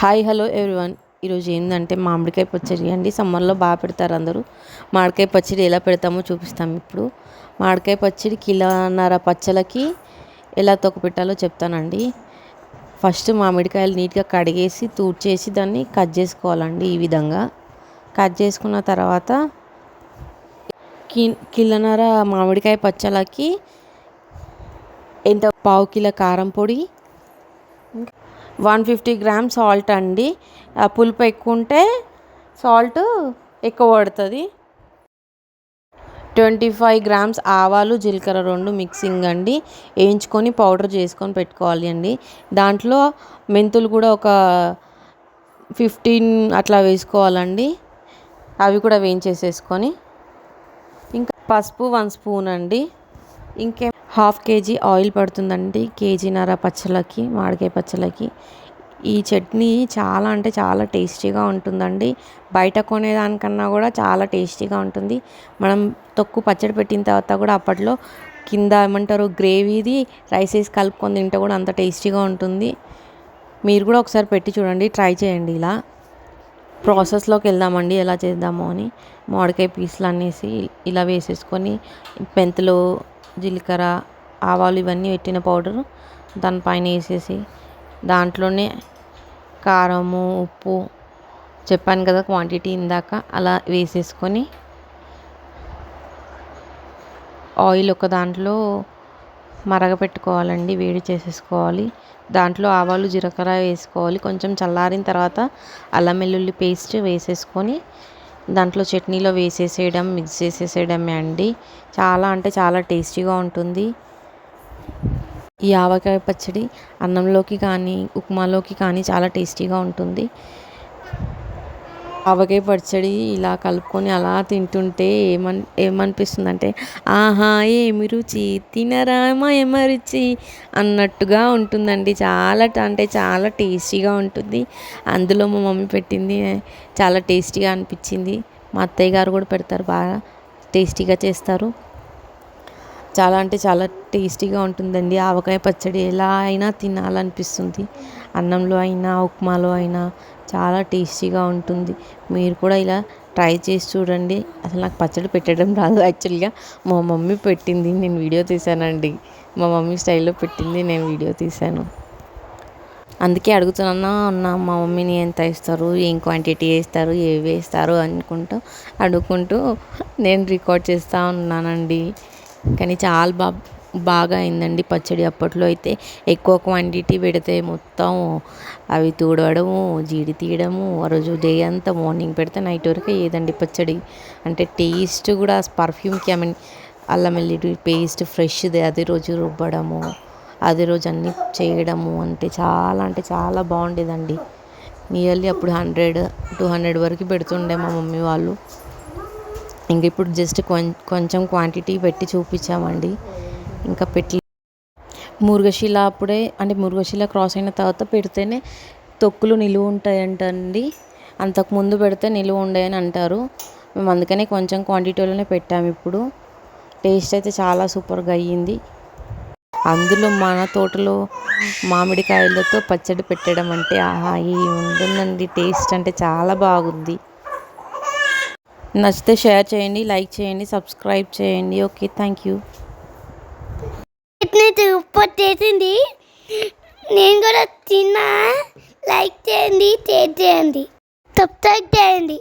Hi hello everyone. ఈరోజు ఏంటంటే మామిడికాయ పచ్చడి అండి. సమ్మర్లో బాగా పెడతారు అందరూ. మామిడికాయ పచ్చడి ఎలా పెడతామో చూపిస్తాం ఇప్పుడు. మామిడికాయ పచ్చడి కిలోన్నర పచ్చలకి ఎలా తొక్కపెట్టాలో చెప్తానండి. ఫస్ట్ మామిడికాయలు నీట్గా కడిగేసి తూడ్చేసి దాన్ని కట్ చేసుకోవాలండి. ఈ విధంగా కట్ చేసుకున్న తర్వాత కిలోన్నర మామిడికాయ పచ్చలకి ఎంత పావు కిలో కారం పొడి, 150 గ్రామ్స్ సాల్ట్ అండి. పులుపు ఎక్కువ ఉంటే సాల్ట్ ఎక్కువ పడుతుంది. 25 గ్రామ్స్ ఆవాలు, జీలకర్ర రెండు మిక్సింగ్ అండి. వేయించుకొని పౌడర్ చేసుకొని పెట్టుకోవాలి అండి. దాంట్లో మెంతులు కూడా ఒక 15 అట్లా వేసుకోవాలండి. అవి కూడా వేయించేసేసుకొని, ఇంకా పసుపు 1 స్పూన్ అండి. ఇంకే 1/2 కేజీ ఆయిల్ పడుతుందండి. కేజీన్నర పచ్చళ్ళకి, మామిడికాయ పచ్చళ్ళకి. ఈ చట్నీ చాలా అంటే చాలా టేస్టీగా ఉంటుందండి. బయట కొనేదానికన్నా కూడా చాలా టేస్టీగా ఉంటుంది. మనం పచ్చడి పెట్టిన తర్వాత కూడా అప్పట్లో కింద ఏమంటారు గ్రేవీది రైస్ వేసి కలుపుకొని తింటే కూడా అంత టేస్టీగా ఉంటుంది. మీరు కూడా ఒకసారి పెట్టి చూడండి, ట్రై చేయండి. ఇలా ప్రాసెస్లోకి వెళ్దామండి, ఎలా చేద్దామో అని. మామిడికాయ పీసులు అనేసి ఇలా వేసేసుకొని మెంతులు, జీలకర్ర, ఆవాలు ఇవన్నీ పెట్టిన పౌడరు దానిపైన వేసేసి దాంట్లోనే కారము, ఉప్పు చెప్పాను కదా క్వాంటిటీ ఇందాక, అలా వేసేసుకొని ఆయిల్ ఒక దాంట్లో మరగపెట్టుకోవాలండి, వేడి చేసేసుకోవాలి. దాంట్లో ఆవాలు, జీలకర్ర వేసుకోవాలి. కొంచెం చల్లారిన తర్వాత అల్లం వెల్లుల్లి పేస్ట్ వేసేసుకొని దాంట్లో చట్నీలో వేసేసేయడం, మిక్స్ చేసేసేయడమే అండి. చాలా అంటే చాలా టేస్టీగా ఉంటుంది. ఈ ఆవకాయ పచ్చడి అన్నంలోకి కానీ ఉప్మాలోకి కానీ చాలా టేస్టీగా ఉంటుంది. ఆవకాయ పచ్చడి ఇలా కలుపుకొని అలా తింటుంటే ఏమనిపిస్తుంది అంటే, ఆహా ఏమి రుచి, తినరా మాయమ రుచి అన్నట్టుగా ఉంటుందండి. చాలా అంటే చాలా టేస్టీగా ఉంటుంది. అందులో మా మమ్మీ పెట్టింది చాలా టేస్టీగా అనిపించింది. మా అత్తయ్య గారు కూడా పెడతారు, బాగా టేస్టీగా చేస్తారు. చాలా అంటే చాలా టేస్టీగా ఉంటుందండి. ఆవకాయ పచ్చడి ఎలా అయినా తినాలనిపిస్తుంది. అన్నంలో అయినా ఉప్మాలో అయినా చాలా టేస్టీగా ఉంటుంది. మీరు కూడా ఇలా ట్రై చేసి చూడండి. అసలు నాకు పచ్చడి పెట్టడం రాదు యాక్చువల్గా. మా మమ్మీ పెట్టింది, నేను వీడియో తీసానండి. మా మమ్మీ స్టైల్లో పెట్టింది, నేను వీడియో తీశాను. అందుకే అడుగుతున్నా మా మమ్మీని ఎంత వేస్తారు, ఏం క్వాంటిటీ వేస్తారు, ఏవి వేస్తారు అడుగుకుంటూ నేను రికార్డ్ చేస్తూ ఉన్నానండి. కానీ చాలా బాగా అయిందండి పచ్చడి. అప్పట్లో అయితే ఎక్కువ క్వాంటిటీ పెడితే మొత్తం అవి తుడవడము, జీడి తీయడము, ఆ రోజు డే అంతా మార్నింగ్ పెడితే నైట్ వరకు ఏదండి పచ్చడి. అంటే టేస్ట్ కూడా పర్ఫ్యూమ్కి అల్లం వెల్లుల్లి పేస్ట్ ఫ్రెష్ది అదే రోజు రుబ్బడము, అదే రోజు అన్నీ చేయడము అంటే చాలా బాగుండేదండి. నియర్లీ అప్పుడు 100-200 వరకు పెడుతుండే మా మమ్మీ వాళ్ళు. ఇంక ఇప్పుడు జస్ట్ కొంచెం క్వాంటిటీ పెట్టి చూపించామండి. ఇంకా మురుగశిల అప్పుడే అంటే మురుగశిల క్రాస్ అయిన తర్వాత పెడితేనే తొక్కులు నిలువ ఉంటాయంటండి. అంతకుముందు పెడితే నిలువ ఉండేయని అంటారు. మేము అందుకనే కొంచెం క్వాంటిటీలోనే పెట్టాము. ఇప్పుడు టేస్ట్ అయితే చాలా సూపర్గా అయ్యింది. అందులో మన తోటలో మామిడికాయలతో పచ్చడి పెట్టడం అంటే ఆహా ఉంటుందండి. టేస్ట్ అంటే చాలా బాగుంది. నచ్చితే షేర్ చేయండి, లైక్ చేయండి, సబ్స్క్రైబ్ చేయండి. Okay, thank you. సూపర్ చేసింది. నేను కూడా తిన్నా. లైక్ చేయండి, షేర్ చేయండి, సబ్స్క్రైబ్ చేయండి.